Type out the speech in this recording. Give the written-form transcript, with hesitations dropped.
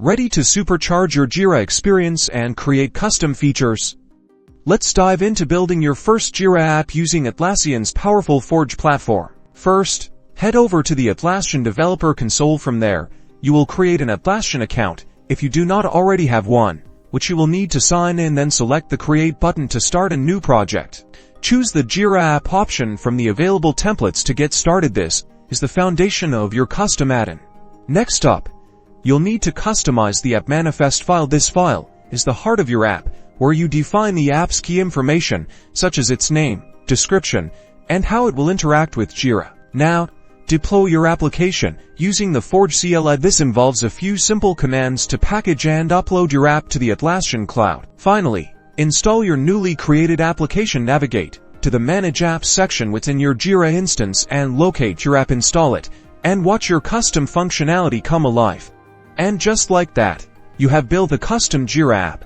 Ready to supercharge your Jira experience and create custom features? Let's dive into building your first Jira app using Atlassian's powerful Forge platform. First, head over to the Atlassian Developer Console. From there, you will create an Atlassian account if you do not already have one, which you will need to sign in. Then select the Create button to start a new project. Choose the Jira app option from the available templates to get started. This is the foundation of your custom add-on. Next up, you'll need to customize the app manifest file. This file is the heart of your app, where you define the app's key information, such as its name, description, and how it will interact with Jira. Now, deploy your application using the Forge CLI. This involves a few simple commands to package and upload your app to the Atlassian cloud. Finally, install your newly created application. Navigate to the Manage Apps section within your Jira instance and locate your app. Install it, and watch your custom functionality come alive. And just like that, you have built a custom Jira app.